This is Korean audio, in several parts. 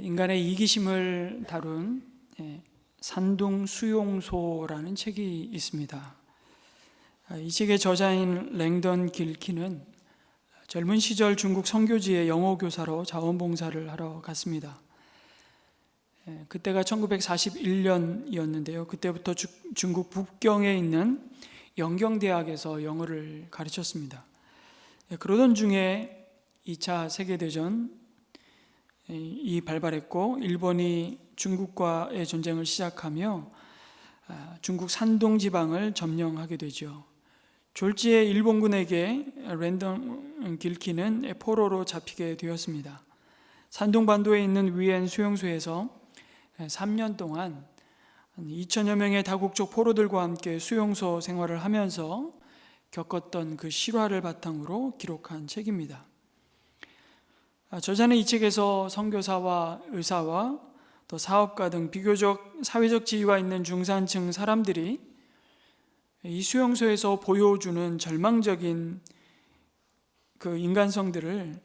인간의 이기심을 다룬 산둥 수용소라는 책이 있습니다. 이 책의 저자인 랭던 길키는 젊은 시절 중국 선교지에 영어 교사로 자원봉사를 하러 갔습니다. 그때가 1941년이었는데요. 그때부터 중국 북경에 있는 영경대학에서 영어를 가르쳤습니다. 그러던 중에 2차 세계대전이 발발했고 일본이 중국과의 전쟁을 시작하며 중국 산둥 지방을 점령하게 되죠. 졸지에 일본군에게 랜던 길키는 포로로 잡히게 되었습니다. 산둥 반도에 있는 위엔 수용소에서 3년 동안 2천여 명의 다국적 포로들과 함께 수용소 생활을 하면서 겪었던 그 실화를 바탕으로 기록한 책입니다. 저자는 이 책에서 선교사와 의사와 또 사업가 등 비교적 사회적 지위가 있는 중산층 사람들이 이 수용소에서 보여주는 절망적인 그 인간성들을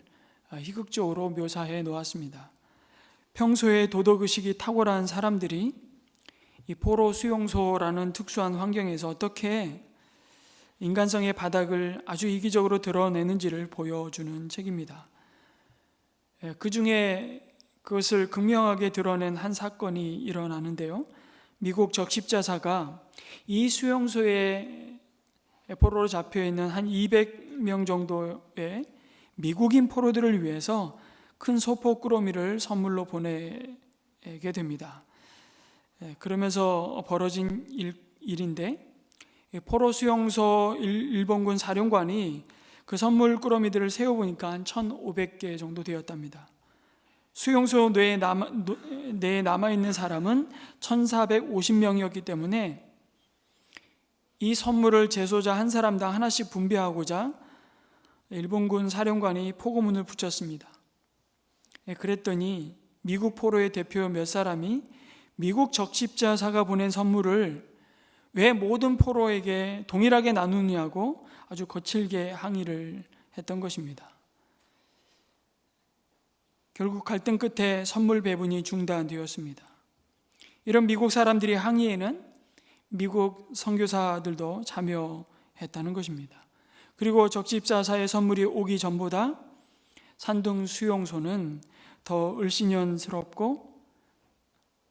희극적으로 묘사해 놓았습니다. 평소에 도덕의식이 탁월한 사람들이 이 포로 수용소라는 특수한 환경에서 어떻게 인간성의 바닥을 아주 이기적으로 드러내는지를 보여주는 책입니다. 그 중에 그것을 극명하게 드러낸 한 사건이 일어나는데요. 미국 적십자사가 이 수용소에 포로로 잡혀있는 한 200명 정도의 미국인 포로들을 위해서 큰 소포 꾸러미를 선물로 보내게 됩니다. 그러면서 벌어진 일인데 포로 수용소 일본군 사령관이 그 선물 꾸러미들을 세어보니까 한 1,500개 정도 되었답니다. 수용소 내에 남아있는 사람은 1,450명이었기 때문에 이 선물을 제소자 한 사람당 하나씩 분배하고자 일본군 사령관이 포고문을 붙였습니다. 그랬더니 미국 포로의 대표 몇 사람이 미국 적십자사가 보낸 선물을 왜 모든 포로에게 동일하게 나누느냐고 아주 거칠게 항의를 했던 것입니다. 결국 갈등 끝에 선물 배분이 중단되었습니다. 이런 미국 사람들이 항의에는 미국 선교사들도 참여했다는 것입니다. 그리고 적십자사의 선물이 오기 전보다 산둥 수용소는 더 을씨년스럽고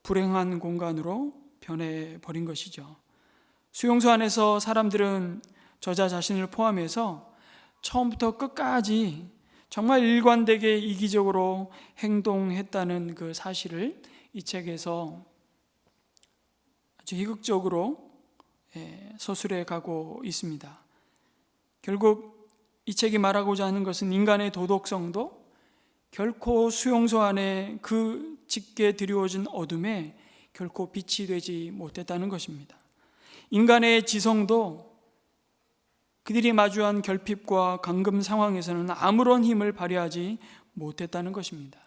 불행한 공간으로 변해버린 것이죠. 수용소 안에서 사람들은 저자 자신을 포함해서 처음부터 끝까지 정말 일관되게 이기적으로 행동했다는 그 사실을 이 책에서 아주 희극적으로 서술해 가고 있습니다. 결국 이 책이 말하고자 하는 것은 인간의 도덕성도 결코 수용소 안에 그 짙게 드리워진 어둠에 결코 빛이 되지 못했다는 것입니다. 인간의 지성도 그들이 마주한 결핍과 감금 상황에서는 아무런 힘을 발휘하지 못했다는 것입니다.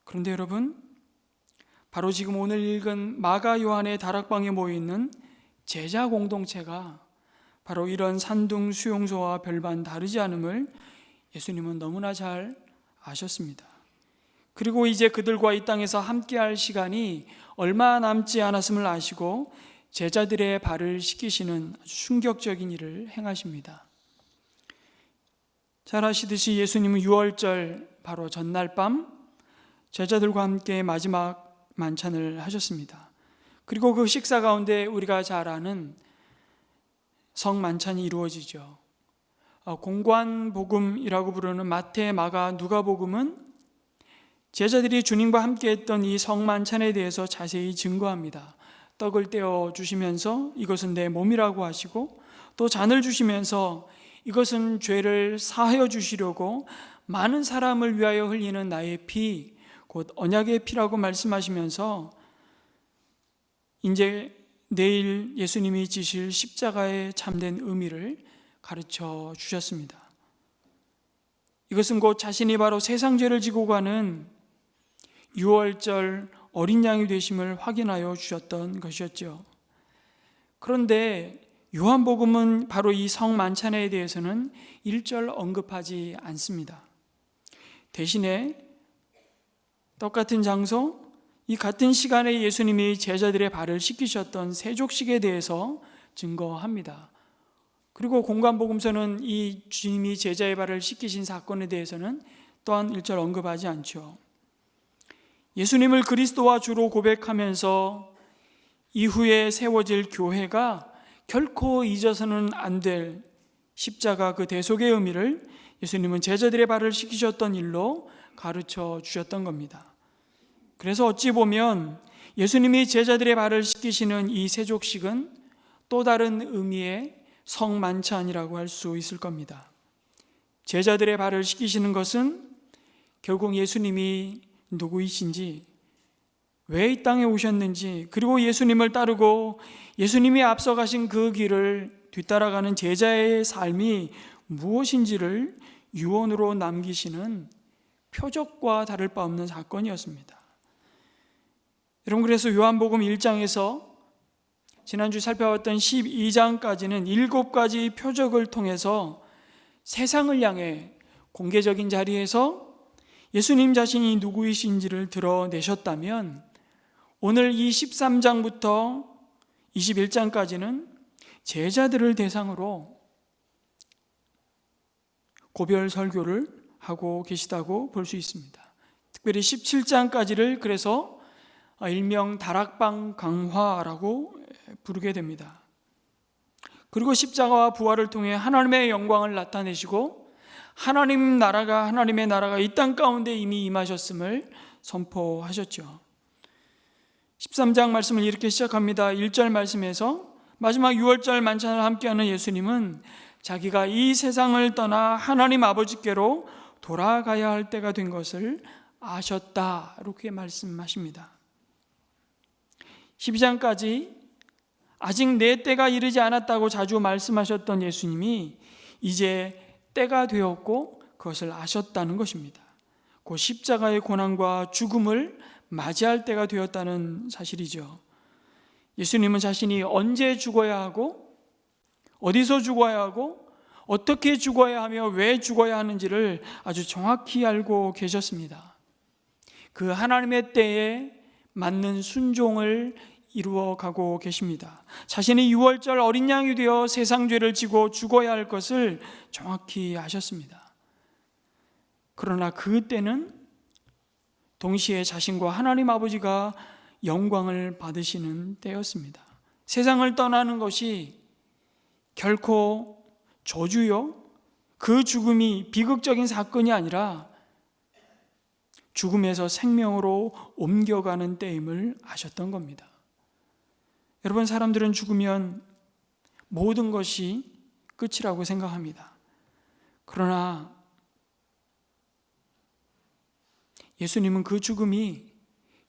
그런데 여러분, 바로 지금 오늘 읽은 마가 요한의 다락방에 모여있는 제자 공동체가 바로 이런 산둥 수용소와 별반 다르지 않음을 예수님은 너무나 잘 아셨습니다. 그리고 이제 그들과 이 땅에서 함께할 시간이 얼마 남지 않았음을 아시고 제자들의 발을 씻기시는 아주 충격적인 일을 행하십니다. 잘 아시듯이 예수님은 유월절 바로 전날 밤 제자들과 함께 마지막 만찬을 하셨습니다. 그리고 그 식사 가운데 우리가 잘 아는 성만찬이 이루어지죠. 공관복음이라고 부르는 마태, 마가, 누가복음은 제자들이 주님과 함께 했던 이 성만찬에 대해서 자세히 증거합니다. 떡을 떼어 주시면서 이것은 내 몸이라고 하시고 또 잔을 주시면서 이것은 죄를 사하여 주시려고 많은 사람을 위하여 흘리는 나의 피, 곧 언약의 피라고 말씀하시면서 이제 내일 예수님이 지실 십자가의 참된 의미를 가르쳐 주셨습니다. 이것은 곧 자신이 바로 세상 죄를 지고 가는 유월절 어린 양이 되심을 확인하여 주셨던 것이었죠. 그런데 요한복음은 바로 이 성만찬에 대해서는 일절 언급하지 않습니다. 대신에 똑같은 장소, 이 같은 시간에 예수님이 제자들의 발을 씻기셨던 세족식에 대해서 증거합니다. 그리고 공관복음서는 이 주님이 제자의 발을 씻기신 사건에 대해서는 또한 일절 언급하지 않죠. 예수님을 그리스도와 주로 고백하면서 이후에 세워질 교회가 결코 잊어서는 안 될 십자가 그 대속의 의미를 예수님은 제자들의 발을 씻기셨던 일로 가르쳐 주셨던 겁니다. 그래서 어찌 보면 예수님이 제자들의 발을 씻기시는 이 세족식은 또 다른 의미의 성만찬이라고 할 수 있을 겁니다. 제자들의 발을 씻기시는 것은 결국 예수님이 누구이신지, 왜 이 땅에 오셨는지, 그리고 예수님을 따르고 예수님이 앞서가신 그 길을 뒤따라가는 제자의 삶이 무엇인지를 유언으로 남기시는 표적과 다를 바 없는 사건이었습니다. 여러분, 그래서 요한복음 1장에서 지난주 살펴봤던 12장까지는 7가지 표적을 통해서 세상을 향해 공개적인 자리에서 예수님 자신이 누구이신지를 드러내셨다면, 오늘 이 13장부터 21장까지는 제자들을 대상으로 고별 설교를 하고 계시다고 볼 수 있습니다. 특별히 17장까지를 그래서 일명 다락방 강화라고 부르게 됩니다. 그리고 십자가와 부활을 통해 하나님의 영광을 나타내시고 하나님의 나라가 이 땅 가운데 이미 임하셨음을 선포하셨죠. 13장 말씀을 이렇게 시작합니다. 1절 말씀에서 마지막 6월절 만찬을 함께하는 예수님은 자기가 이 세상을 떠나 하나님 아버지께로 돌아가야 할 때가 된 것을 아셨다, 이렇게 말씀하십니다. 12장까지 아직 내 때가 이르지 않았다고 자주 말씀하셨던 예수님이 이제 때가 되었고 그것을 아셨다는 것입니다. 그 십자가의 고난과 죽음을 맞이할 때가 되었다는 사실이죠. 예수님은 자신이 언제 죽어야 하고 어디서 죽어야 하고 어떻게 죽어야 하며 왜 죽어야 하는지를 아주 정확히 알고 계셨습니다. 그 하나님의 때에 맞는 순종을 이루어가고 계십니다. 자신이 6월절 어린 양이 되어 세상 죄를 지고 죽어야 할 것을 정확히 아셨습니다. 그러나 그 때는 동시에 자신과 하나님 아버지가 영광을 받으시는 때였습니다. 세상을 떠나는 것이 결코 저주요, 그 죽음이 비극적인 사건이 아니라 죽음에서 생명으로 옮겨가는 때임을 아셨던 겁니다. 여러분, 사람들은 죽으면 모든 것이 끝이라고 생각합니다. 그러나 예수님은 그 죽음이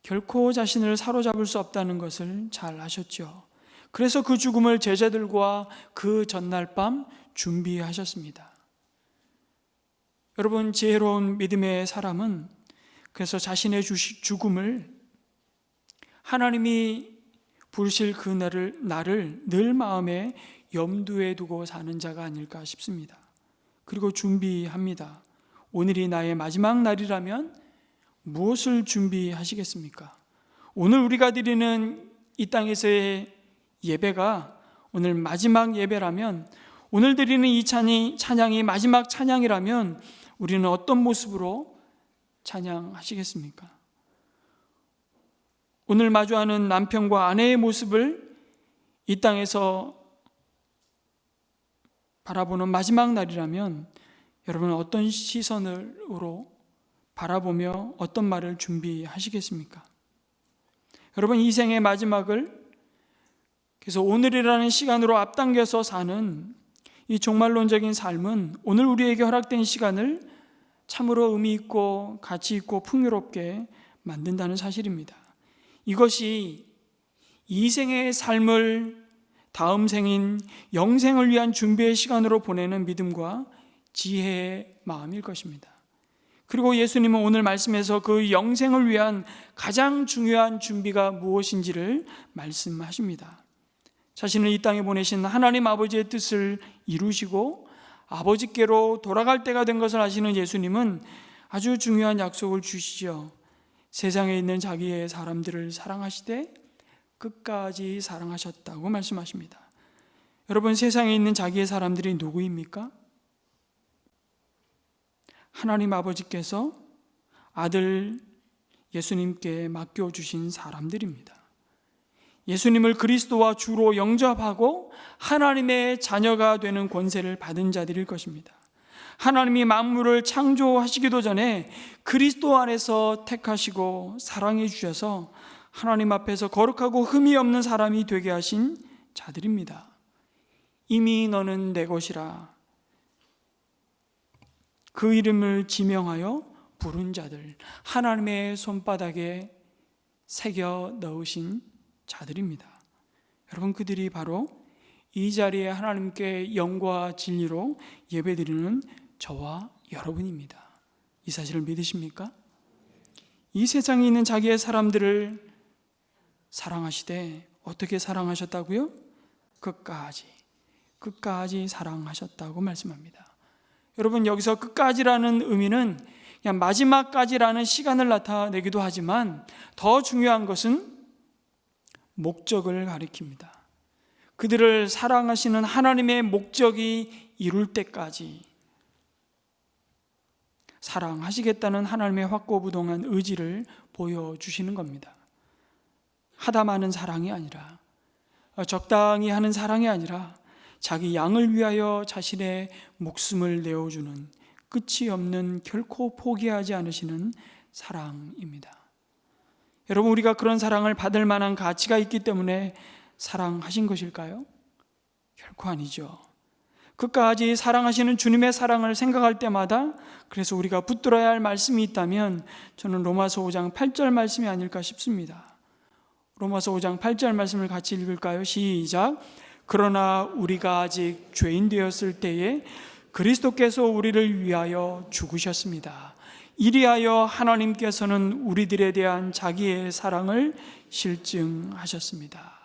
결코 자신을 사로잡을 수 없다는 것을 잘 아셨죠. 그래서 그 죽음을 제자들과 그 전날 밤 준비하셨습니다. 여러분, 지혜로운 믿음의 사람은 그래서 자신의 죽음을 하나님이 부르실 그 날을 늘 마음에 염두에 두고 사는 자가 아닐까 싶습니다. 그리고 준비합니다. 오늘이 나의 마지막 날이라면 무엇을 준비하시겠습니까? 오늘 우리가 드리는 이 땅에서의 예배가 오늘 마지막 예배라면, 오늘 드리는 이 찬양이 마지막 찬양이라면 우리는 어떤 모습으로 찬양하시겠습니까? 오늘 마주하는 남편과 아내의 모습을 이 땅에서 바라보는 마지막 날이라면 여러분은 어떤 시선으로 바라보며 어떤 말을 준비하시겠습니까? 여러분, 이 생의 마지막을 그래서 오늘이라는 시간으로 앞당겨서 사는 이 종말론적인 삶은 오늘 우리에게 허락된 시간을 참으로 의미 있고 가치 있고 풍요롭게 만든다는 사실입니다. 이것이 이 생의 삶을 다음 생인 영생을 위한 준비의 시간으로 보내는 믿음과 지혜의 마음일 것입니다. 그리고 예수님은 오늘 말씀에서 그 영생을 위한 가장 중요한 준비가 무엇인지를 말씀하십니다. 자신을 이 땅에 보내신 하나님 아버지의 뜻을 이루시고 아버지께로 돌아갈 때가 된 것을 아시는 예수님은 아주 중요한 약속을 주시죠. 세상에 있는 자기의 사람들을 사랑하시되 끝까지 사랑하셨다고 말씀하십니다. 여러분, 세상에 있는 자기의 사람들이 누구입니까? 하나님 아버지께서 아들 예수님께 맡겨주신 사람들입니다. 예수님을 그리스도와 주로 영접하고 하나님의 자녀가 되는 권세를 받은 자들일 것입니다. 하나님이 만물을 창조하시기도 전에 그리스도 안에서 택하시고 사랑해 주셔서 하나님 앞에서 거룩하고 흠이 없는 사람이 되게 하신 자들입니다. 이미 너는 내 것이라 그 이름을 지명하여 부른 자들, 하나님의 손바닥에 새겨 넣으신 자들입니다. 여러분, 그들이 바로 이 자리에 하나님께 영과 진리로 예배드리는 저와 여러분입니다. 이 사실을 믿으십니까? 이 세상에 있는 자기의 사람들을 사랑하시되 어떻게 사랑하셨다고요? 끝까지 사랑하셨다고 말씀합니다. 여러분, 여기서 끝까지라는 의미는 그냥 마지막까지라는 시간을 나타내기도 하지만 더 중요한 것은 목적을 가리킵니다. 그들을 사랑하시는 하나님의 목적이 이룰 때까지 사랑하시겠다는 하나님의 확고부동한 의지를 보여주시는 겁니다. 하다 마는 사랑이 아니라, 적당히 하는 사랑이 아니라 자기 양을 위하여 자신의 목숨을 내어주는 끝이 없는, 결코 포기하지 않으시는 사랑입니다. 여러분, 우리가 그런 사랑을 받을 만한 가치가 있기 때문에 사랑하신 것일까요? 결코 아니죠. 끝까지 사랑하시는 주님의 사랑을 생각할 때마다, 그래서 우리가 붙들어야 할 말씀이 있다면 저는 로마서 5장 8절 말씀이 아닐까 싶습니다. 로마서 5장 8절 말씀을 같이 읽을까요? 시작. 그러나 우리가 아직 죄인 되었을 때에 그리스도께서 우리를 위하여 죽으셨습니다. 이리하여 하나님께서는 우리들에 대한 자기의 사랑을 실증하셨습니다.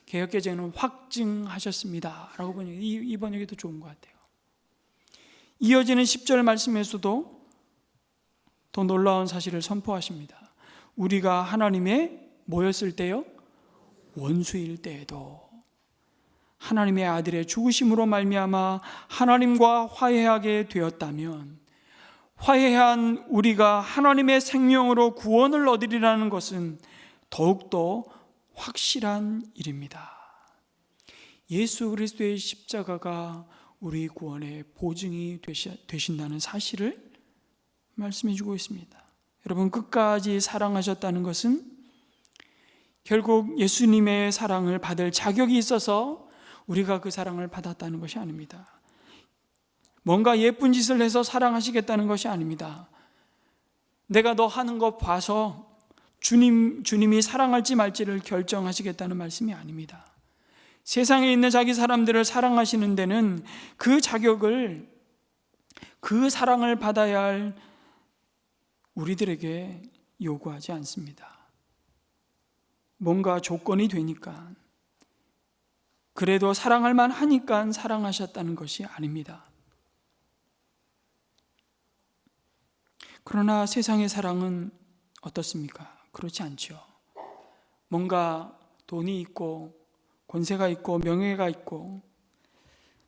개역개정은 확증하셨습니다 라고 번역, 이 번역이 더 좋은 것 같아요. 이어지는 10절 말씀에서도 더 놀라운 사실을 선포하십니다. 우리가 하나님의 뭐였을 때요? 원수일 때에도 하나님의 아들의 죽으심으로 말미암아 하나님과 화해하게 되었다면, 화해한 우리가 하나님의 생명으로 구원을 얻으리라는 것은 더욱더 확실한 일입니다. 예수 그리스도의 십자가가 우리 구원의 보증이 되신다는 사실을 말씀해 주고 있습니다. 여러분, 끝까지 사랑하셨다는 것은 결국 예수님의 사랑을 받을 자격이 있어서 우리가 그 사랑을 받았다는 것이 아닙니다. 뭔가 예쁜 짓을 해서 사랑하시겠다는 것이 아닙니다. 내가 너 하는 거 봐서 주님이 사랑할지 말지를 결정하시겠다는 말씀이 아닙니다. 세상에 있는 자기 사람들을 사랑하시는 데는 그 자격을, 그 사랑을 받아야 할 우리들에게 요구하지 않습니다. 뭔가 조건이 되니까, 그래도 사랑할 만하니까 사랑하셨다는 것이 아닙니다. 그러나 세상의 사랑은 어떻습니까? 그렇지 않죠. 뭔가 돈이 있고 권세가 있고 명예가 있고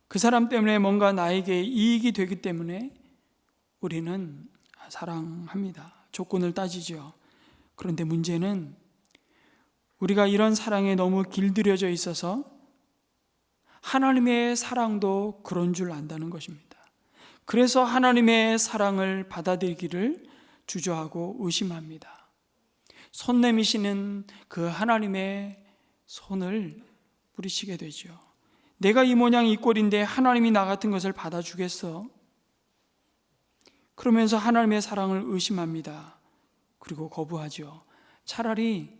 그 사람 때문에 뭔가 나에게 이익이 되기 때문에 우리는 사랑합니다. 조건을 따지죠. 그런데 문제는 우리가 이런 사랑에 너무 길들여져 있어서 하나님의 사랑도 그런 줄 안다는 것입니다. 그래서 하나님의 사랑을 받아들이기를 주저하고 의심합니다. 손 내미시는 그 하나님의 손을 부리시게 되죠. 내가 이 모양 이 꼴인데 하나님이 나 같은 것을 받아주겠어? 그러면서 하나님의 사랑을 의심합니다. 그리고 거부하죠. 차라리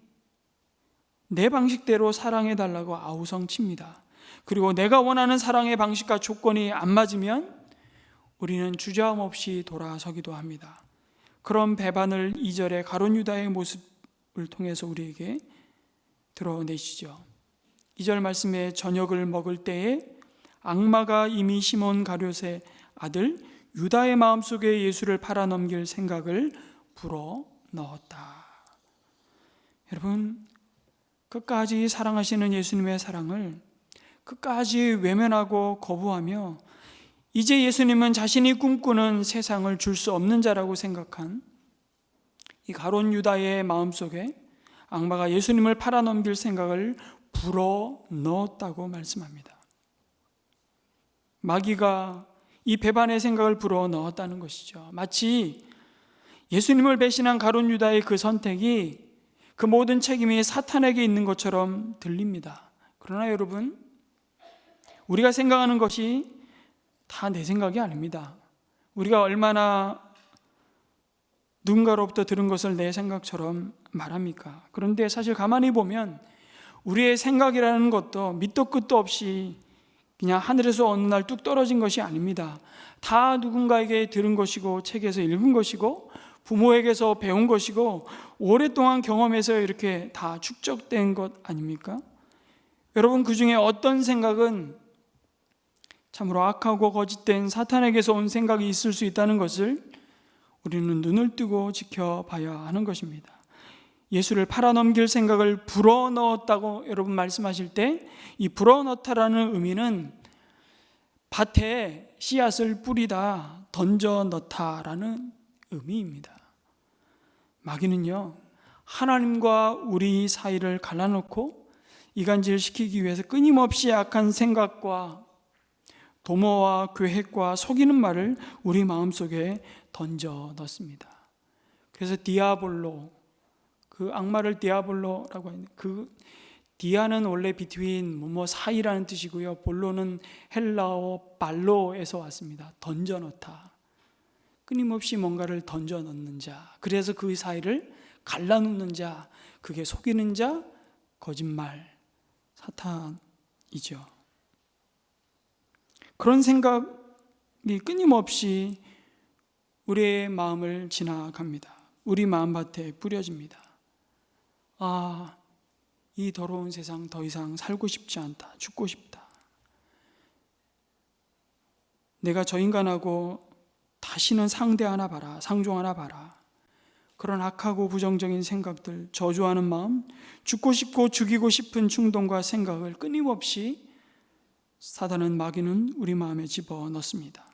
내 방식대로 사랑해달라고 아우성칩니다. 그리고 내가 원하는 사랑의 방식과 조건이 안 맞으면 우리는 주저함 없이 돌아서기도 합니다. 그런 배반을 2절의 가룟 유다의 모습을 통해서 우리에게 드러내시죠. 2절 말씀에 저녁을 먹을 때에 악마가 이미 시몬 가룟의 아들 유다의 마음속에 예수를 팔아넘길 생각을 불어넣었다. 넣었다. 여러분, 끝까지 사랑하시는 예수님의 사랑을 끝까지 외면하고 거부하며 이제 예수님은 자신이 꿈꾸는 세상을 줄 수 없는 자라고 생각한 이 가룟 유다의 마음속에 악마가 예수님을 팔아넘길 생각을 불어 넣었다고 말씀합니다. 마귀가 이 배반의 생각을 불어 넣었다는 것이죠. 마치 예수님을 배신한 가룟 유다의 그 선택이 그 모든 책임이 사탄에게 있는 것처럼 들립니다. 그러나 여러분, 우리가 생각하는 것이 다 내 생각이 아닙니다. 우리가 얼마나 누군가로부터 들은 것을 내 생각처럼 말합니까? 그런데 사실 가만히 보면 우리의 생각이라는 것도 밑도 끝도 없이 그냥 하늘에서 어느 날 뚝 떨어진 것이 아닙니다. 다 누군가에게 들은 것이고 책에서 읽은 것이고 부모에게서 배운 것이고 오랫동안 경험해서 이렇게 다 축적된 것 아닙니까? 여러분, 그 중에 어떤 생각은 참으로 악하고 거짓된 사탄에게서 온 생각이 있을 수 있다는 것을 우리는 눈을 뜨고 지켜봐야 하는 것입니다. 예수를 팔아넘길 생각을 불어넣었다고 여러분 말씀하실 때 이 불어넣다라는 의미는 밭에 씨앗을 뿌리다, 던져 넣다라는 의미입니다. 마귀는요, 하나님과 우리 사이를 갈라놓고 이간질시키기 위해서 끊임없이 악한 생각과 도모와 계획과 속이는 말을 우리 마음속에 던져 넣습니다. 그래서 디아볼로, 그 악마를 디아볼로라고 하는데 그 디아는 원래 between 뭐뭐 사이라는 뜻이고요. 볼로는 헬라어 발로에서 왔습니다. 던져 넣다. 끊임없이 뭔가를 던져 넣는 자. 그래서 그 사이를 갈라놓는 자. 그게 속이는 자, 거짓말, 사탄이죠. 그런 생각이 끊임없이 우리의 마음을 지나갑니다. 우리 마음밭에 뿌려집니다. 아, 이 더러운 세상 더 이상 살고 싶지 않다. 죽고 싶다. 내가 저 인간하고 다시는 상대하나 봐라. 상종하나 봐라. 그런 악하고 부정적인 생각들, 저주하는 마음, 죽고 싶고 죽이고 싶은 충동과 생각을 끊임없이 사단은, 마귀는 우리 마음에 집어넣습니다.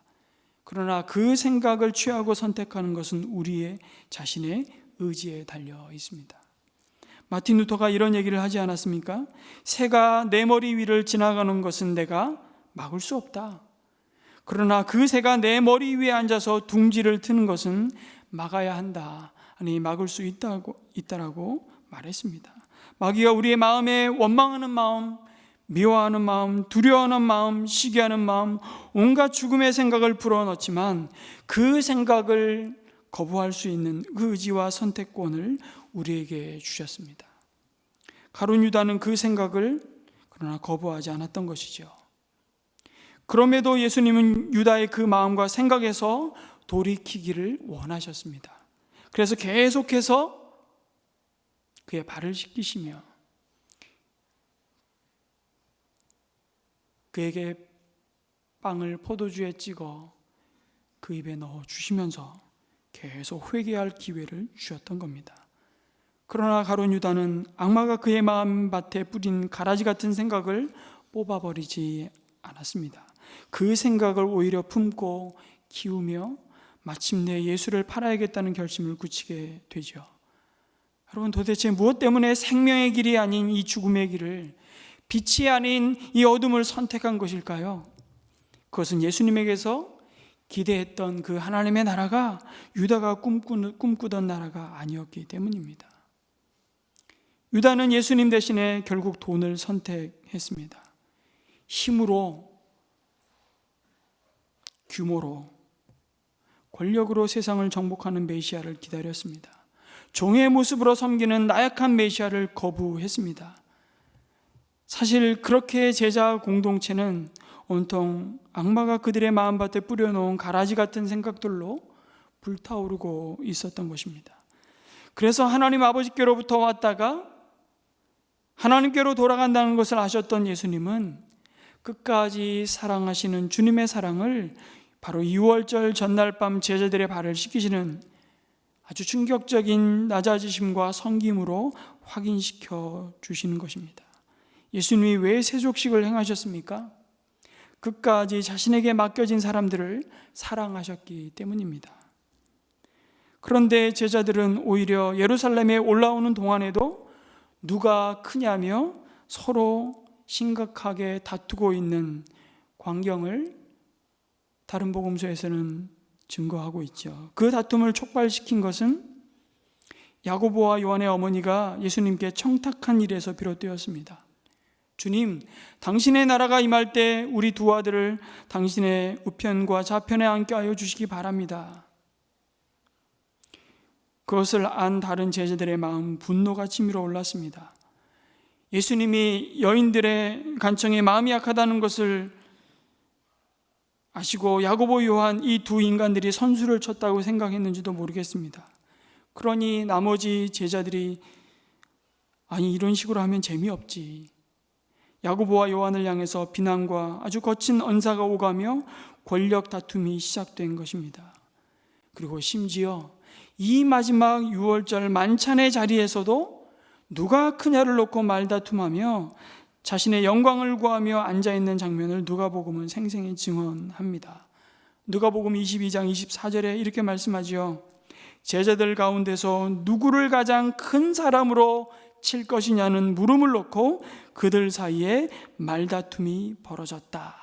그러나 그 생각을 취하고 선택하는 것은 우리의 자신의 의지에 달려 있습니다. 마틴 루터가 이런 얘기를 하지 않았습니까? 새가 내 머리 위를 지나가는 것은 내가 막을 수 없다. 그러나 그 새가 내 머리 위에 앉아서 둥지를 트는 것은 막아야 한다. 아니, 막을 수 있다라고 말했습니다. 마귀가 우리의 마음에 원망하는 마음, 미워하는 마음, 두려워하는 마음, 시기하는 마음, 온갖 죽음의 생각을 불어넣지만 그 생각을 거부할 수 있는 그 의지와 선택권을 우리에게 주셨습니다. 가룟 유다는 그 생각을 그러나 거부하지 않았던 것이죠. 그럼에도 예수님은 유다의 그 마음과 생각에서 돌이키기를 원하셨습니다. 그래서 계속해서 그의 발을 씻기시며 그에게 빵을 포도주에 찍어 그 입에 넣어 주시면서 계속 회개할 기회를 주셨던 겁니다. 그러나 가룟 유다는 악마가 그의 마음밭에 뿌린 가라지 같은 생각을 뽑아버리지 않았습니다. 그 생각을 오히려 품고 키우며 마침내 예수를 팔아야겠다는 결심을 굳히게 되죠. 여러분, 도대체 무엇 때문에 생명의 길이 아닌 이 죽음의 길을, 빛이 아닌 이 어둠을 선택한 것일까요? 그것은 예수님에게서 기대했던 그 하나님의 나라가 유다가 꿈꾸던 나라가 아니었기 때문입니다. 유다는 예수님 대신에 결국 돈을 선택했습니다. 힘으로, 규모로, 권력으로 세상을 정복하는 메시아를 기다렸습니다. 종의 모습으로 섬기는 나약한 메시아를 거부했습니다. 사실 그렇게 제자 공동체는 온통 악마가 그들의 마음밭에 뿌려놓은 가라지 같은 생각들로 불타오르고 있었던 것입니다. 그래서 하나님 아버지께로부터 왔다가 하나님께로 돌아간다는 것을 아셨던 예수님은 끝까지 사랑하시는 주님의 사랑을 바로 6월절 전날 밤 제자들의 발을 씻기시는 아주 충격적인 낮아지심과 섬김으로 확인시켜 주시는 것입니다. 예수님이 왜 세족식을 행하셨습니까? 끝까지 자신에게 맡겨진 사람들을 사랑하셨기 때문입니다. 그런데 제자들은 오히려 예루살렘에 올라오는 동안에도 누가 크냐며 서로 심각하게 다투고 있는 광경을 다른 복음서에서는 증거하고 있죠. 그 다툼을 촉발시킨 것은 야고보와 요한의 어머니가 예수님께 청탁한 일에서 비롯되었습니다. 주님, 당신의 나라가 임할 때 우리 두 아들을 당신의 우편과 좌편에 앉게 하여 주시기 바랍니다. 그것을 안 다른 제자들의 마음 분노가 치밀어 올랐습니다. 예수님이 여인들의 간청에 마음이 약하다는 것을 아시고 야고보, 요한 이 두 인간들이 선수를 쳤다고 생각했는지도 모르겠습니다. 그러니 나머지 제자들이 아니 이런 식으로 하면 재미없지. 야고보와 요한을 향해서 비난과 아주 거친 언사가 오가며 권력 다툼이 시작된 것입니다. 그리고 심지어 이 마지막 유월절 만찬의 자리에서도 누가 크냐를 놓고 말다툼하며 자신의 영광을 구하며 앉아있는 장면을 누가복음은 생생히 증언합니다. 누가복음 22장 24절에 이렇게 말씀하지요. 제자들 가운데서 누구를 가장 큰 사람으로 칠 것이냐는 물음을 놓고 그들 사이에 말다툼이 벌어졌다.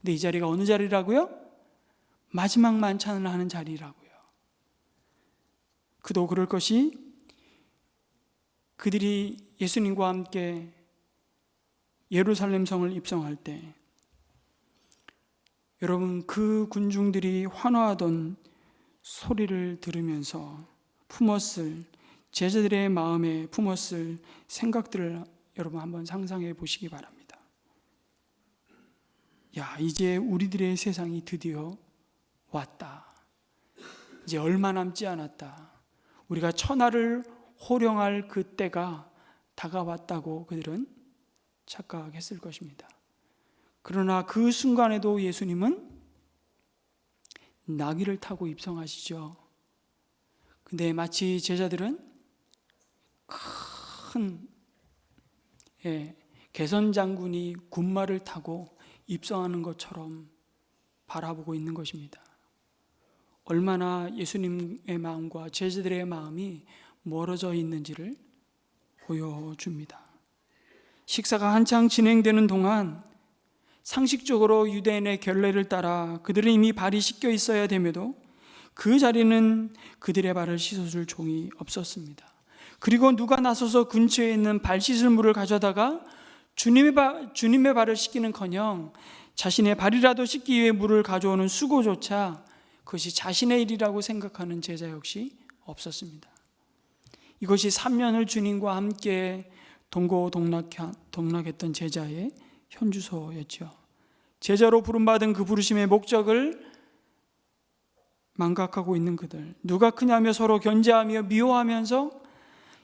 근데 이 자리가 어느 자리라고요? 마지막 만찬을 하는 자리라고요. 그도 그럴 것이 그들이 예수님과 함께 예루살렘 성을 입성할 때 여러분 그 군중들이 환호하던 소리를 들으면서 품었을 제자들의 마음에 품었을 생각들을 여러분 한번 상상해 보시기 바랍니다. 야, 이제 우리들의 세상이 드디어 왔다. 이제 얼마 남지 않았다. 우리가 천하를 호령할 그 때가 다가왔다고 그들은 착각했을 것입니다. 그러나 그 순간에도 예수님은 나귀를 타고 입성하시죠. 근데 마치 제자들은 큰 개선 장군이 군마를 타고 입성하는 것처럼 바라보고 있는 것입니다. 얼마나 예수님의 마음과 제자들의 마음이 멀어져 있는지를 보여줍니다. 식사가 한창 진행되는 동안 상식적으로 유대인의 결례를 따라 그들은 이미 발이 씻겨 있어야 됨에도 그 자리는 그들의 발을 씻어줄 종이 없었습니다. 그리고 누가 나서서 근처에 있는 발 씻을 물을 가져다가 주님의 발을 씻기는커녕 자신의 발이라도 씻기 위해 물을 가져오는 수고조차 그것이 자신의 일이라고 생각하는 제자 역시 없었습니다. 이것이 3년을 주님과 함께 동고동락했던 제자의 현주소였죠. 제자로 부름받은 그 부르심의 목적을 망각하고 있는 그들, 누가 크냐며 서로 견제하며 미워하면서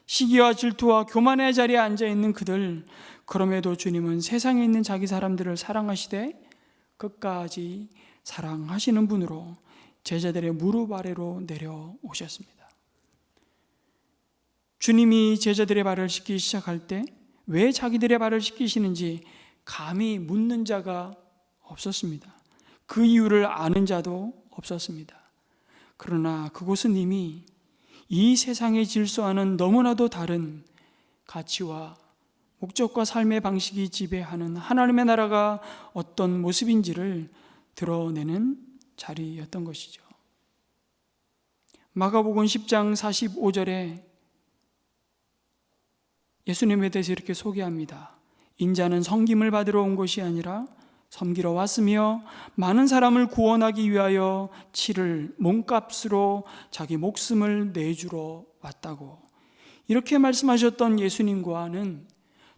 시기와 질투와 교만의 자리에 앉아있는 그들, 그럼에도 주님은 세상에 있는 자기 사람들을 사랑하시되 끝까지 사랑하시는 분으로 제자들의 무릎 아래로 내려오셨습니다. 주님이 제자들의 발을 씻기 시작할 때 왜 자기들의 발을 씻기시는지 감히 묻는 자가 없었습니다. 그 이유를 아는 자도 없었습니다. 그러나 그곳은 이미 이 세상의 질서와는 너무나도 다른 가치와 목적과 삶의 방식이 지배하는 하나님의 나라가 어떤 모습인지를 드러내는 자리였던 것이죠. 마가복음 10장 45절에 예수님에 대해서 이렇게 소개합니다. 인자는 섬김을 받으러 온 것이 아니라 섬기러 왔으며 많은 사람을 구원하기 위하여 치를 몸값으로 자기 목숨을 내주러 왔다고. 이렇게 말씀하셨던 예수님과는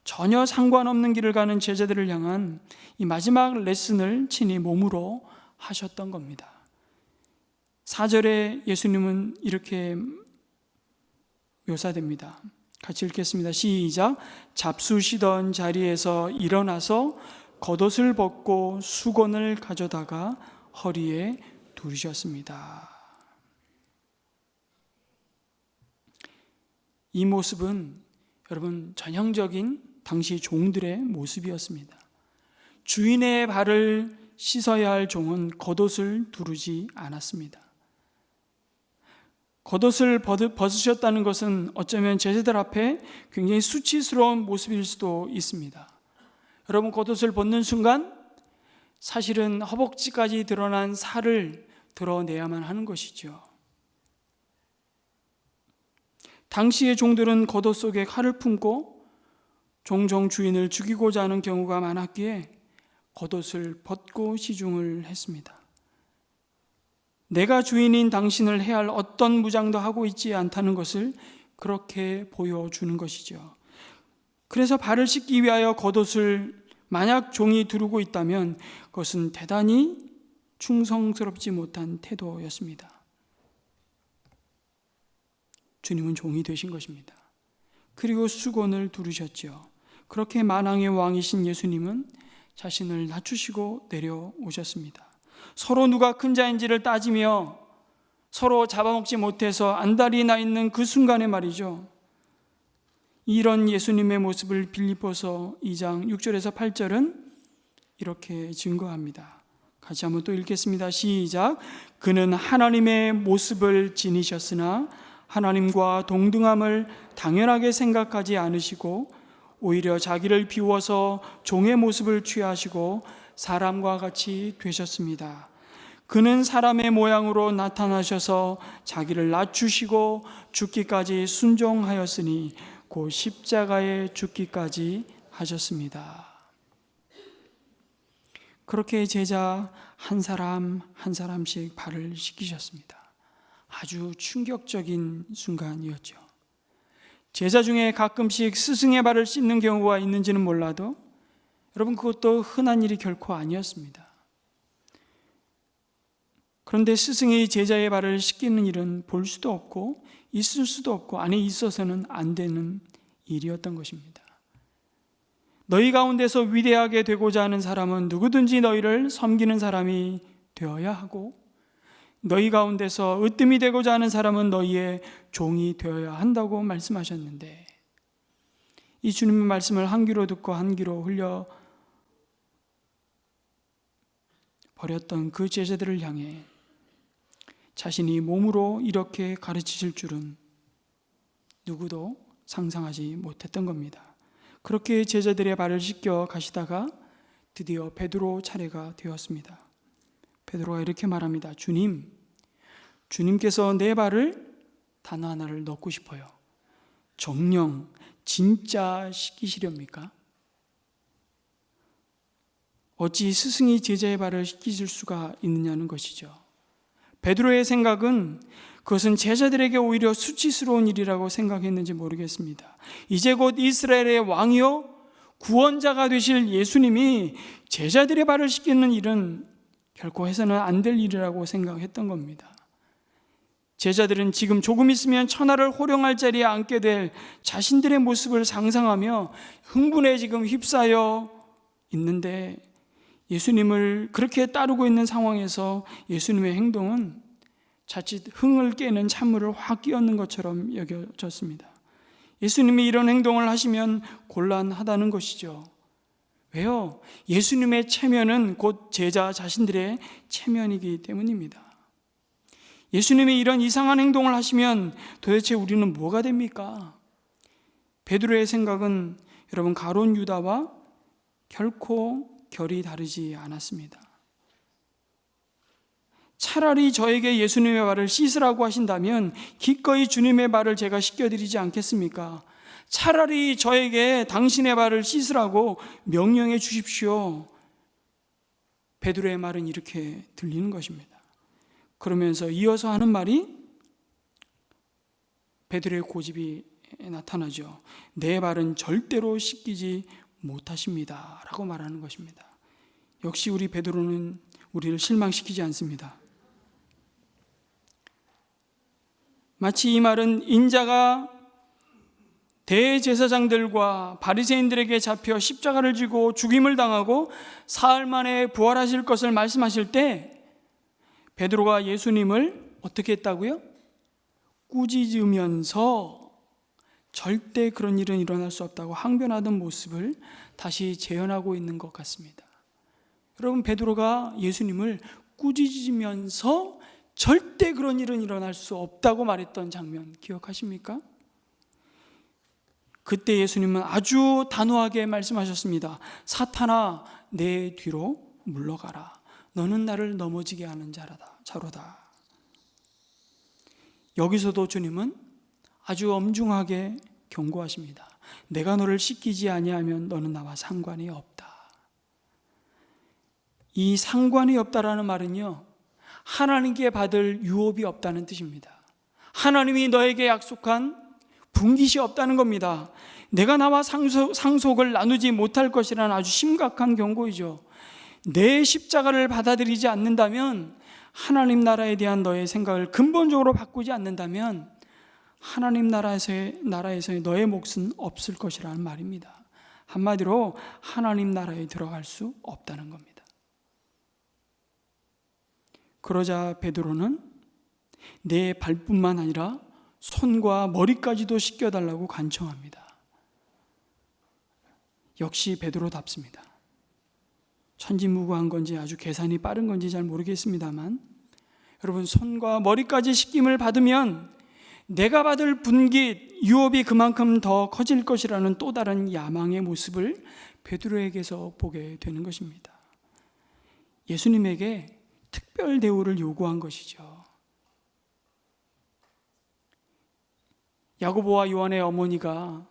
전혀 상관없는 길을 가는 제자들을 향한 이 마지막 레슨을 친히 몸으로 하셨던 겁니다. 4절에 예수님은 이렇게 묘사됩니다. 같이 읽겠습니다. 시작. 잡수시던 자리에서 일어나서 겉옷을 벗고 수건을 가져다가 허리에 두르셨습니다. 이 모습은 여러분 전형적인 당시 종들의 모습이었습니다. 주인의 발을 씻어야 할 종은 겉옷을 두르지 않았습니다. 겉옷을 벗으셨다는 것은 어쩌면 제자들 앞에 굉장히 수치스러운 모습일 수도 있습니다. 여러분, 겉옷을 벗는 순간 사실은 허벅지까지 드러난 살을 드러내야만 하는 것이죠. 당시의 종들은 겉옷 속에 칼을 품고 종종 주인을 죽이고자 하는 경우가 많았기에 겉옷을 벗고 시중을 했습니다. 내가 주인인 당신을 해할 어떤 무장도 하고 있지 않다는 것을 그렇게 보여주는 것이죠. 그래서 발을 씻기 위하여 겉옷을 만약 종이 두르고 있다면 그것은 대단히 충성스럽지 못한 태도였습니다. 주님은 종이 되신 것입니다. 그리고 수건을 두르셨죠. 그렇게 만왕의 왕이신 예수님은 자신을 낮추시고 내려오셨습니다. 서로 누가 큰 자인지를 따지며 서로 잡아먹지 못해서 안달이 나 있는 그 순간에 말이죠. 이런 예수님의 모습을 빌립보서 2장 6절에서 8절은 이렇게 증거합니다. 같이 한번 또 읽겠습니다. 시작. 그는 하나님의 모습을 지니셨으나 하나님과 동등함을 당연하게 생각하지 않으시고 오히려 자기를 비워서 종의 모습을 취하시고 사람과 같이 되셨습니다. 그는 사람의 모양으로 나타나셔서 자기를 낮추시고 죽기까지 순종하였으니 곧 십자가에 죽기까지 하셨습니다. 그렇게 제자 한 사람 한 사람씩 발을 씻기셨습니다. 아주 충격적인 순간이었죠. 제자 중에 가끔씩 스승의 발을 씻는 경우가 있는지는 몰라도 여러분, 그것도 흔한 일이 결코 아니었습니다. 그런데 스승이 제자의 발을 씻기는 일은 볼 수도 없고 있을 수도 없고 안에 있어서는 안 되는 일이었던 것입니다. 너희 가운데서 위대하게 되고자 하는 사람은 누구든지 너희를 섬기는 사람이 되어야 하고 너희 가운데서 으뜸이 되고자 하는 사람은 너희의 종이 되어야 한다고 말씀하셨는데, 이 주님의 말씀을 한 귀로 듣고 한 귀로 흘려 버렸던 그 제자들을 향해 자신이 몸으로 이렇게 가르치실 줄은 누구도 상상하지 못했던 겁니다. 그렇게 제자들의 발을 씻겨 가시다가 드디어 베드로 차례가 되었습니다. 베드로가 이렇게 말합니다. 주님께서 내 발을 단어 하나를 넣고 싶어요. 정녕 진짜 씻기시렵니까? 어찌 스승이 제자의 발을 씻기실 수가 있느냐는 것이죠. 베드로의 생각은 그것은 제자들에게 오히려 수치스러운 일이라고 생각했는지 모르겠습니다. 이제 곧 이스라엘의 왕이요 구원자가 되실 예수님이 제자들의 발을 씻기는 일은 결코 해서는 안 될 일이라고 생각했던 겁니다. 제자들은 지금 조금 있으면 천하를 호령할 자리에 앉게 될 자신들의 모습을 상상하며 흥분에 지금 휩싸여 있는데, 예수님을 그렇게 따르고 있는 상황에서 예수님의 행동은 자칫 흥을 깨는 찬물을 확 끼얹는 것처럼 여겨졌습니다. 예수님이 이런 행동을 하시면 곤란하다는 것이죠. 왜요? 예수님의 체면은 곧 제자 자신들의 체면이기 때문입니다. 예수님이 이런 이상한 행동을 하시면 도대체 우리는 뭐가 됩니까? 베드로의 생각은 여러분, 가룟 유다와 결코 결이 다르지 않았습니다. 차라리 저에게 예수님의 발을 씻으라고 하신다면 기꺼이 주님의 발을 제가 씻겨드리지 않겠습니까? 차라리 저에게 당신의 발을 씻으라고 명령해 주십시오. 베드로의 말은 이렇게 들리는 것입니다. 그러면서 이어서 하는 말이 베드로의 고집이 나타나죠. 내 발은 절대로 씻기지 못하십니다 라고 말하는 것입니다. 역시 우리 베드로는 우리를 실망시키지 않습니다. 마치 이 말은 인자가 대제사장들과 바리새인들에게 잡혀 십자가를 지고 죽임을 당하고 사흘 만에 부활하실 것을 말씀하실 때 베드로가 예수님을 어떻게 했다고요? 꾸짖으면서 절대 그런 일은 일어날 수 없다고 항변하던 모습을 다시 재현하고 있는 것 같습니다. 여러분, 베드로가 예수님을 꾸짖으면서 절대 그런 일은 일어날 수 없다고 말했던 장면 기억하십니까? 그때 예수님은 아주 단호하게 말씀하셨습니다. 사탄아, 내 뒤로 물러가라. 너는 나를 넘어지게 하는 자로다. 여기서도 주님은 아주 엄중하게 경고하십니다. 내가 너를 씻기지 아니하면 너는 나와 상관이 없다. 이 상관이 없다라는 말은요, 하나님께 받을 유업이 없다는 뜻입니다. 하나님이 너에게 약속한 분깃이 없다는 겁니다. 내가 나와 상속을 나누지 못할 것이라는 아주 심각한 경고이죠. 내 십자가를 받아들이지 않는다면, 하나님 나라에 대한 너의 생각을 근본적으로 바꾸지 않는다면 하나님 나라에서의 너의 몫은 없을 것이라는 말입니다. 한마디로 하나님 나라에 들어갈 수 없다는 겁니다. 그러자 베드로는 내 발뿐만 아니라 손과 머리까지도 씻겨달라고 간청합니다. 역시 베드로답습니다. 천진무구한 건지 아주 계산이 빠른 건지 잘 모르겠습니다만, 여러분, 손과 머리까지 씻김을 받으면 내가 받을 분깃, 유업이 그만큼 더 커질 것이라는 또 다른 야망의 모습을 베드로에게서 보게 되는 것입니다. 예수님에게 특별 대우를 요구한 것이죠. 야고보와 요한의 어머니가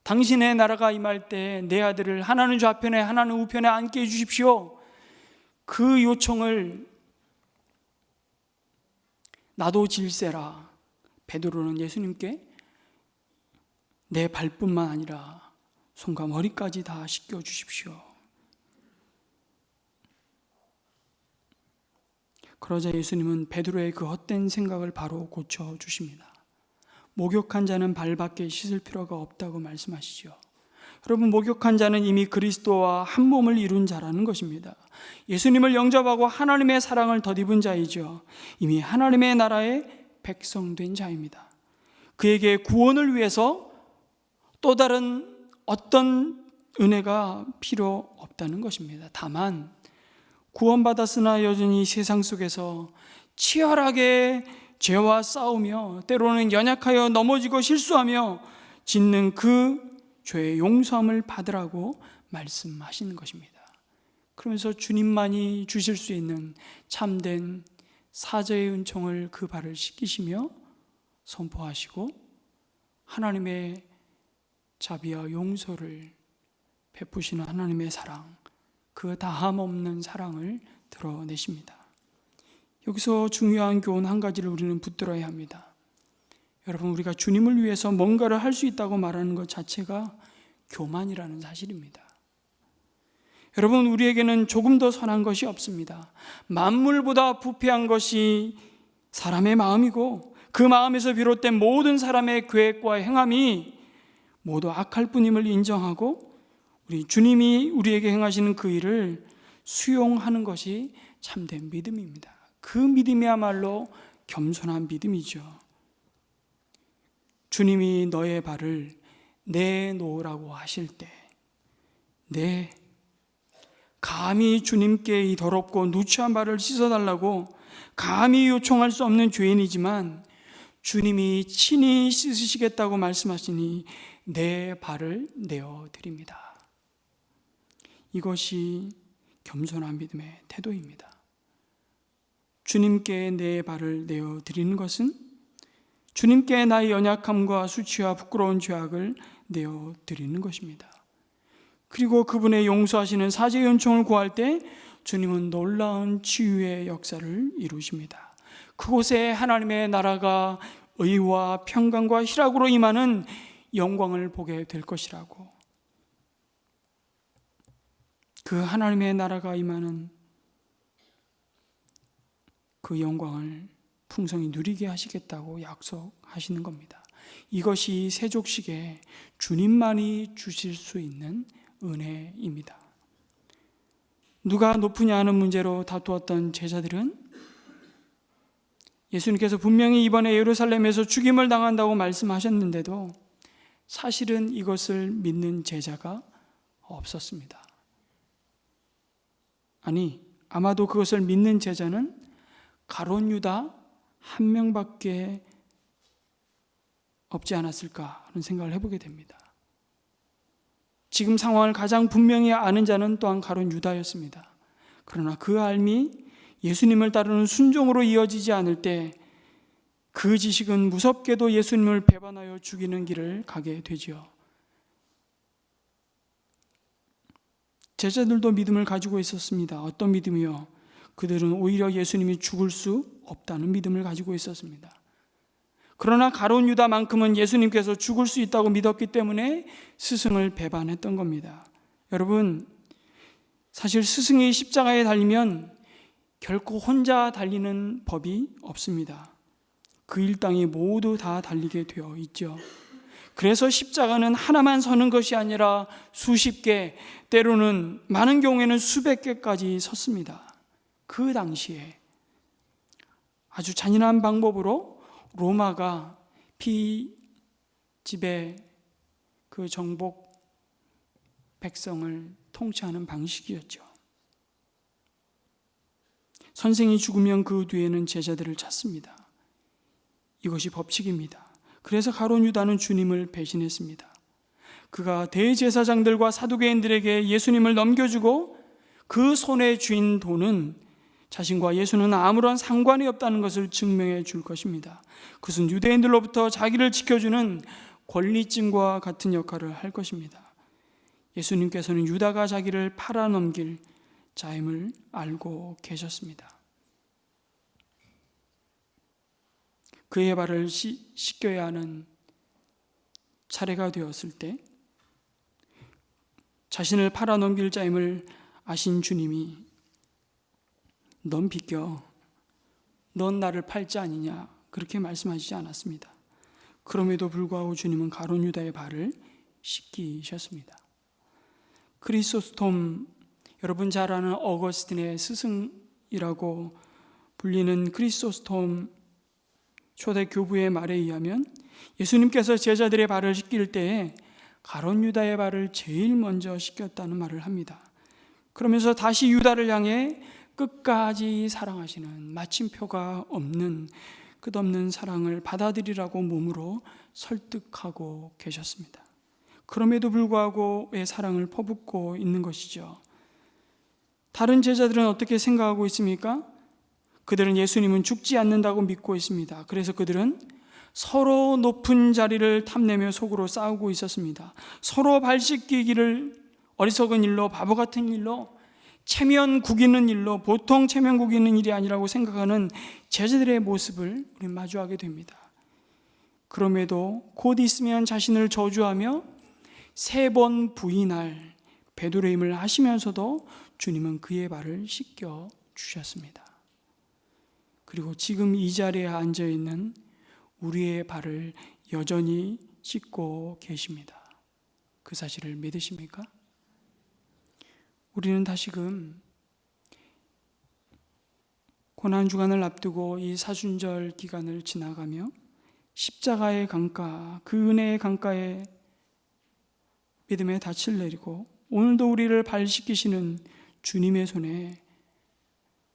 당신의 나라가 임할 때 내 아들을 하나는 좌편에 하나는 우편에 앉게 해주십시오, 그 요청을 나도 질세라. 베드로는 예수님께 내 발뿐만 아니라 손과 머리까지 다 씻겨주십시오. 그러자 예수님은 베드로의 그 헛된 생각을 바로 고쳐주십니다. 목욕한 자는 발밖에 씻을 필요가 없다고 말씀하시죠. 여러분, 목욕한 자는 이미 그리스도와 한 몸을 이룬 자라는 것입니다. 예수님을 영접하고 하나님의 사랑을 덧입은 자이죠. 이미 하나님의 나라의 백성된 자입니다. 그에게 구원을 위해서 또 다른 어떤 은혜가 필요 없다는 것입니다. 다만 구원받았으나 여전히 세상 속에서 치열하게 죄와 싸우며 때로는 연약하여 넘어지고 실수하며 짓는 그 죄의 용서함을 받으라고 말씀하시는 것입니다. 그러면서 주님만이 주실 수 있는 참된 사죄의 은총을 그 발을 씻기시며 선포하시고 하나님의 자비와 용서를 베푸시는 하나님의 사랑, 그 다함 없는 사랑을 드러내십니다. 여기서 중요한 교훈 한 가지를 우리는 붙들어야 합니다. 여러분, 우리가 주님을 위해서 뭔가를 할 수 있다고 말하는 것 자체가 교만이라는 사실입니다. 여러분, 우리에게는 조금 더 선한 것이 없습니다. 만물보다 부패한 것이 사람의 마음이고 그 마음에서 비롯된 모든 사람의 계획과 행함이 모두 악할 뿐임을 인정하고 우리 주님이 우리에게 행하시는 그 일을 수용하는 것이 참된 믿음입니다. 그 믿음이야말로 겸손한 믿음이죠. 주님이 너의 발을 내놓으라고 하실 때, 감히 주님께 이 더럽고 누추한 발을 씻어달라고 감히 요청할 수 없는 죄인이지만 주님이 친히 씻으시겠다고 말씀하시니 내 발을 내어드립니다. 이것이 겸손한 믿음의 태도입니다. 주님께 내 발을 내어드리는 것은 주님께 나의 연약함과 수치와 부끄러운 죄악을 내어드리는 것입니다. 그리고 그분의 용서하시는 사죄의 은총을 구할 때 주님은 놀라운 치유의 역사를 이루십니다. 그곳에 하나님의 나라가 의와 평강과 희락으로 임하는 영광을 보게 될 것이라고, 그 하나님의 나라가 임하는 그 영광을 풍성히 누리게 하시겠다고 약속하시는 겁니다. 이것이 세족식에 주님만이 주실 수 있는 은혜입니다. 누가 높으냐 하는 문제로 다투었던 제자들은 예수님께서 분명히 이번에 예루살렘에서 죽임을 당한다고 말씀하셨는데도 사실은 이것을 믿는 제자가 없었습니다. 아니, 아마도 그것을 믿는 제자는 가룟 유다 한 명밖에 없지 않았을까 하는 생각을 해보게 됩니다. 지금 상황을 가장 분명히 아는 자는 또한 가룟 유다였습니다. 그러나 그 삶이 예수님을 따르는 순종으로 이어지지 않을 때 그 지식은 무섭게도 예수님을 배반하여 죽이는 길을 가게 되지요. 제자들도 믿음을 가지고 있었습니다. 어떤 믿음이요? 그들은 오히려 예수님이 죽을 수 없다는 믿음을 가지고 있었습니다. 그러나 가룟 유다만큼은 예수님께서 죽을 수 있다고 믿었기 때문에 스승을 배반했던 겁니다. 여러분, 사실 스승이 십자가에 달리면 결코 혼자 달리는 법이 없습니다. 그 일당이 모두 다 달리게 되어 있죠. 그래서 십자가는 하나만 서는 것이 아니라 수십 개, 때로는 많은 경우에는 수백 개까지 섰습니다. 그 당시에 아주 잔인한 방법으로 로마가 피지배 그 정복 백성을 통치하는 방식이었죠. 선생이 죽으면 그 뒤에는 제자들을 찾습니다. 이것이 법칙입니다. 그래서 가룟 유다는 주님을 배신했습니다. 그가 대제사장들과 사두개인들에게 예수님을 넘겨주고 그 손에 쥔 돈은 자신과 예수는 아무런 상관이 없다는 것을 증명해 줄 것입니다. 그것은 유대인들로부터 자기를 지켜주는 권리증과 같은 역할을 할 것입니다. 예수님께서는 유다가 자기를 팔아넘길 자임을 알고 계셨습니다. 그의 발을 씻겨야 하는 차례가 되었을 때 자신을 팔아넘길 자임을 아신 주님이 넌 비켜, 넌 나를 팔자 아니냐 그렇게 말씀하시지 않았습니다. 그럼에도 불구하고 주님은 가룟 유다의 발을 씻기셨습니다. 크리소스톰, 여러분 잘 아는 어거스틴의 스승이라고 불리는 크리소스톰 초대 교부의 말에 의하면 예수님께서 제자들의 발을 씻길 때에 가룟 유다의 발을 제일 먼저 씻겼다는 말을 합니다. 그러면서 다시 유다를 향해 끝까지 사랑하시는 마침표가 없는 끝없는 사랑을 받아들이라고 몸으로 설득하고 계셨습니다. 그럼에도 불구하고 왜 사랑을 퍼붓고 있는 것이죠. 다른 제자들은 어떻게 생각하고 있습니까? 그들은 예수님은 죽지 않는다고 믿고 있습니다. 그래서 그들은 서로 높은 자리를 탐내며 속으로 싸우고 있었습니다. 서로 발 씻기기를 어리석은 일로, 바보 같은 일로, 체면 구기는 일로, 보통 체면 구기는 일이 아니라고 생각하는 제자들의 모습을 우리 마주하게 됩니다. 그럼에도 곧 있으면 자신을 저주하며 3번 부인할 베드로임을 하시면서도 주님은 그의 발을 씻겨 주셨습니다. 그리고 지금 이 자리에 앉아있는 우리의 발을 여전히 씻고 계십니다. 그 사실을 믿으십니까? 우리는 다시금 고난주간을 앞두고 이 사순절 기간을 지나가며 십자가의 강가, 그 은혜의 강가에 믿음의 닻을 내리고 오늘도 우리를 발 씻기시는 주님의 손에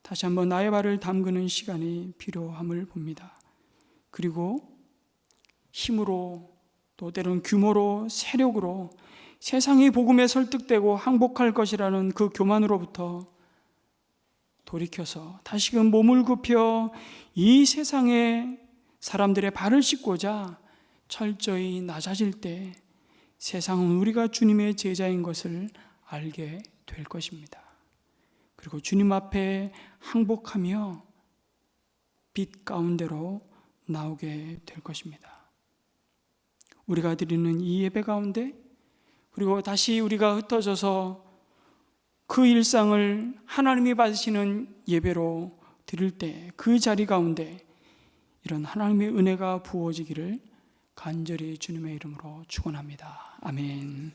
다시 한번 나의 발을 담그는 시간이 필요함을 봅니다. 그리고 힘으로 또 때로는 규모로 세력으로 세상이 복음에 설득되고 항복할 것이라는 그 교만으로부터 돌이켜서 다시금 몸을 굽혀 이 세상의 사람들의 발을 씻고자 철저히 낮아질 때 세상은 우리가 주님의 제자인 것을 알게 될 것입니다. 그리고 주님 앞에 항복하며 빛 가운데로 나오게 될 것입니다. 우리가 드리는 이 예배 가운데 그리고 다시 우리가 흩어져서 그 일상을 하나님이 받으시는 예배로 드릴 때 그 자리 가운데 이런 하나님의 은혜가 부어지기를 간절히 주님의 이름으로 축원합니다. 아멘.